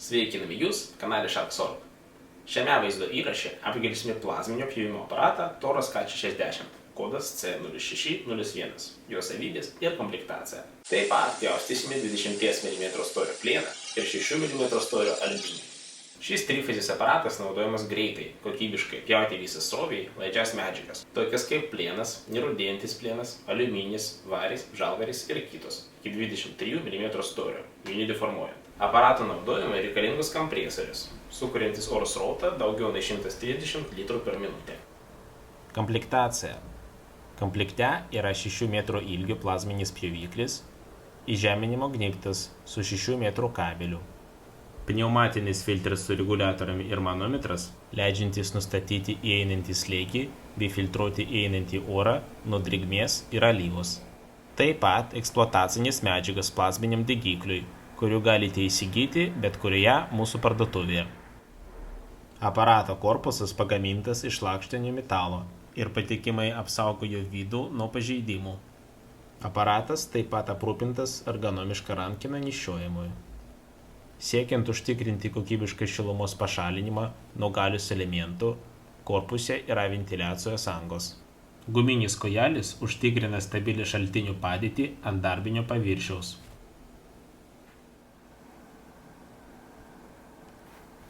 Sveikiname Jūs kanale Shark. Šiame vaizdo įraše apžvelgsime plazminio pjovimo aparatą Toros K60, kodas C0601, jo savybės ir komplektacija. Taip pat pjaustysime 20 mm storio plieną ir 6 mm storio aliuminį. Šis trifazis aparatas naudojamas greitai, kokybiškai pjauti visą srovį laidžias medžiagas, tokias kaip plienas, nerūdėjantis plienas, aliuminis, varis, žalvaris ir kitos, iki 23 mm storio, jų nedeformuojant. Aparato naudojimui reikalingus kompresorius, sukuriantis oro srautą daugiau nei 130 litrų per minutę. Komplektacija. Komplekte yra 6 m ilgio plazminis pjoviklis, įžeminimo gnybtas su 6 m kabeliu. Pneumatinis filtras su reguliatoriumi ir manometras, leidžiantis nustatyti įeinantį slėgį bei filtruoti įeinantį orą nuo drėgmės ir alyvos. Taip pat eksploatacinės medžiagas plazminiam degikliui, kurių galite įsigyti bet kurioje mūsų parduotuvėje. Aparato korpusas pagamintas iš lakštinio metalo ir patikimai apsaugojo vidų nuo pažeidimų. Aparatas taip pat aprūpintas ergonomiška rankena nešiojimui. Siekiant užtikrinti kokybišką šilumos pašalinimą nuo galios elementų, korpuse yra ventiliacijos angos. Guminis kojelis užtikrina stabilią šaltinių padėtį ant darbinio paviršiaus.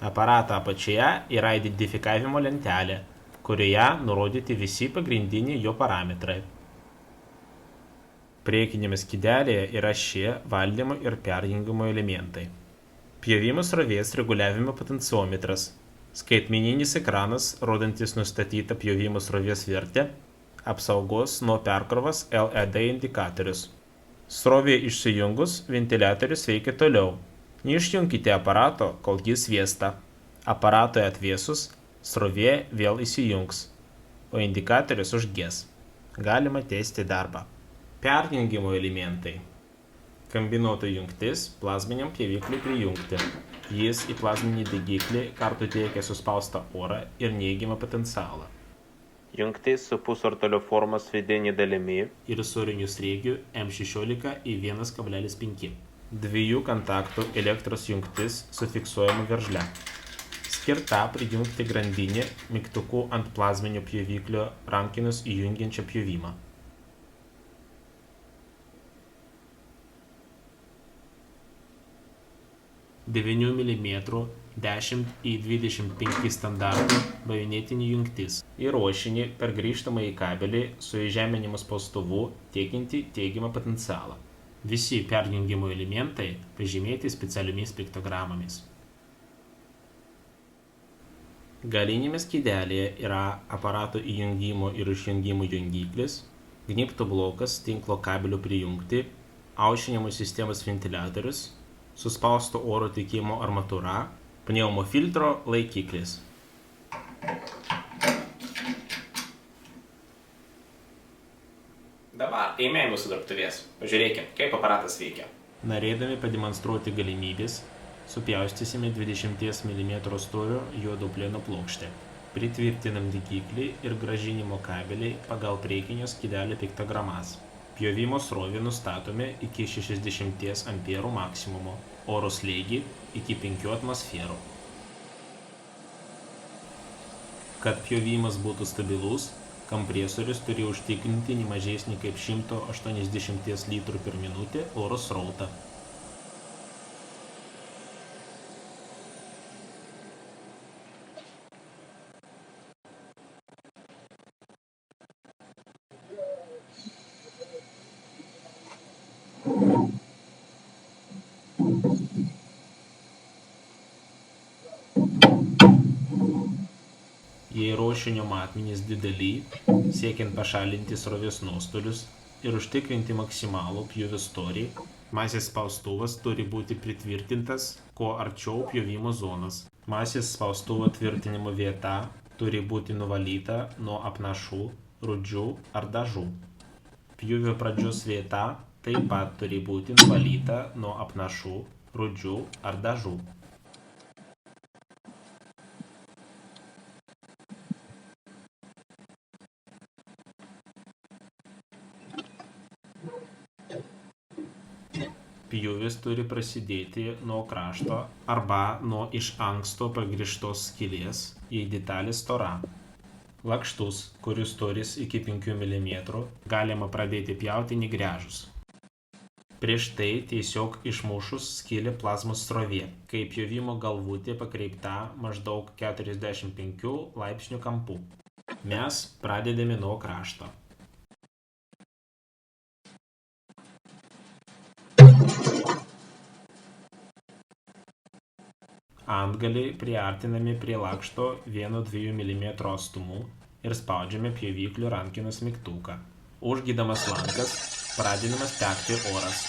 Aparato apačioje yra identifikavimo lentelė, kurioje nurodyti visi pagrindiniai jo parametrai. Priekinėme skydelėje yra šie valdymo ir perjungimo elementai. Pjovimo srovės reguliavimo potenciometras, skaitmeninis ekranas, rodantis nustatytą pjovimo srovės vertę, apsaugos nuo perkrovos LED indikatorius. Srovė išsijungus, ventiliatorius veikia toliau. Neišjunkite aparato, kol jis vėsta. Aparatui atvėsus, srovė vėl įsijungs, o indikatorius užges. Galima tęsti darbą. Perjungimo elementai. Kombinuota jungtis plazminiam pjovikliui prijungti. Jis į plazminį degiklį kartu teikia suspaustą orą ir neigiamą potencialą. Jungtis su pusrutulio formos vidinė dalimi ir sūriniu sriegiu M16 į 1,5. Dviejų kontaktų elektros jungtis su fiksuojamu veržle. Skirta prijungti grandinę mygtuku ant plazminio pjoviklio rankenos įjungiančią pjovimą. 9 mm 10x25 standartų bajonetinė jungtis į ruošinį per grįžtamąjį kabelį su įžeminimo spaustuvu tiekianti teigiamą potencialą. Visi perjungimo elementai pažymėti specialiomis piktogramomis. Galinėme skydelėje yra aparato įjungimo ir išjungimo jungiklis, gnybtų blokas tinklo kabelių prijungti, aušinimo sistemos ventiliatorius, suspausto oro tekimo armatūra, pneumofiltro laikiklis. Dabar eime į mūsų dirbtuvės. Pažiūrėkime, kaip aparatas veikia. Norėdami pademonstruoti galimybės, supjaustysime 20 mm storio juodo plieno plokštę. Pritvirtinam degiklį ir grąžinimo kabelį pagal priekinio skydelio piktogramas. Pjovimo srovę nustatome iki 60 amperų maksimumo, oro slėgį iki 5 atmosferų. Kad pjovimas būtų stabilus, kompresorius turi užtikrinti ne mažesnį kaip 180 litrų per minutę oro srautą. Jei ruošinio matmenys dideli, siekiant pašalinti srovės nuostolius ir užtikrinti maksimalų pjūvio storį, masės spaustuvas turi būti pritvirtintas kuo arčiau pjovimo zonos. Masės spaustuvo tvirtinimo vieta turi būti nuvalyta nuo apnašų, rūdžių ar dažų. Pjūvio pradžios vieta taip pat turi būti nuvalyta nuo apnašų, rūdžių ar dažų. Pjūvis turi prasidėti nuo krašto arba nuo iš anksto pagrįžtos skylės, jei detalė stora. Lakštus, kurių storis iki 5 mm, galima pradėti pjauti negręžus. Prieš tai tiesiog išmušus skylę plazmos srovė, kai pjovimo galvutė pakreipta maždaug 45 laipsnių kampu. Mes pradedame nuo krašto. Antgaliai priartinami prie lakšto 1-2 mm atstumu ir spaudžiame pjovyklių rankenos mygtuką. Užgydamas lankas, pradedamas tekti oras.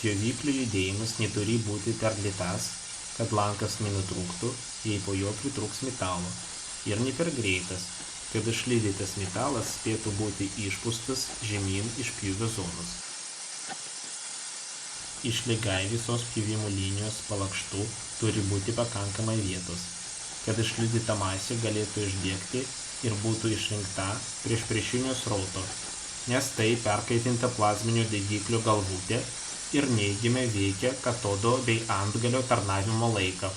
Pjovyklių judėjimas neturi būti per lėtas, kad lankas nenutrūktų, jei po jo pritrūks metalo, ir ne per greitas, kad išlydytas metalas spėtų būti išpūstas žemyn iš pjūvio zonos. Išlygai visos pjovimo linijos po lakštu turi būti pakankamai vietos, kad išlydyta masė galėtų išdegti ir būtų išrinkta prieš priešinio srauto, nes tai perkaitinta plazminio degiklio galvutė ir neigiamai veikia katodo bei antgalio tarnavimo laiką.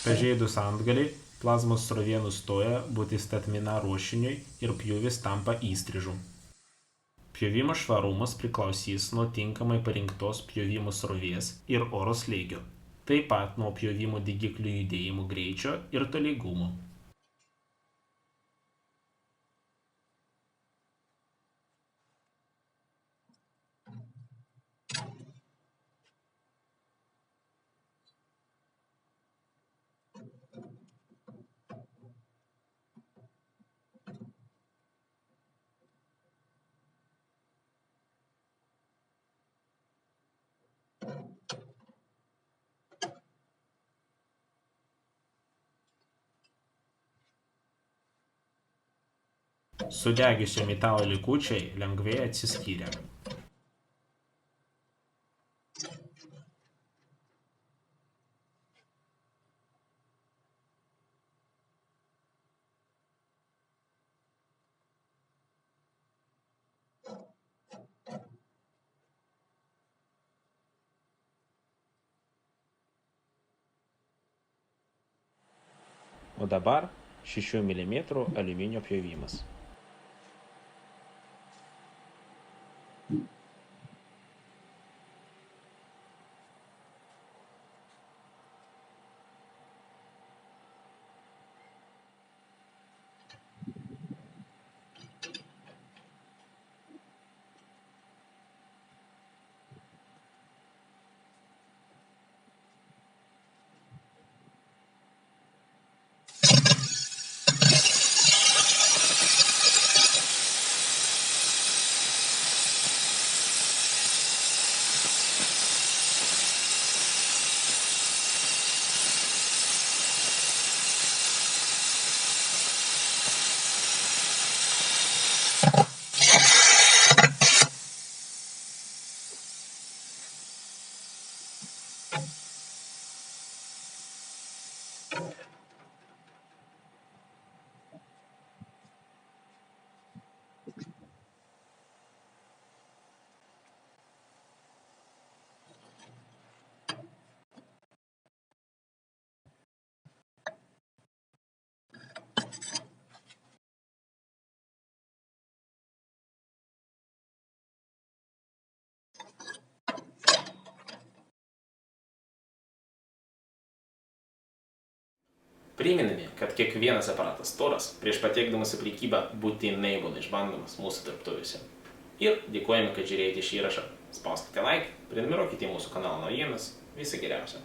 Pažeidus antgalį, plazmos srovė nustoja būti statmena ruošiniui ir pjūvis tampa įstrižu. Pjovimo švarumas priklausys nuo tinkamai parinktos pjovimo srovės ir oro slėgio, taip pat nuo pjovimo degiklių judėjimo greičio ir tolygumo. Sudegusio metalo likučiai lengvai atsiskyrė. O dabar 6 mm aliuminio pjovimas. Priminame, kad kiekvienas aparatas storas prieš patekdamas į prekybą būtinai būna išbandomas mūsų dirbtuvėse. Ir dėkojame, kad žiūrėjote šį įrašą. Spauskite like, prenumeruokite mūsų kanalo naujienas. Viso geriausio.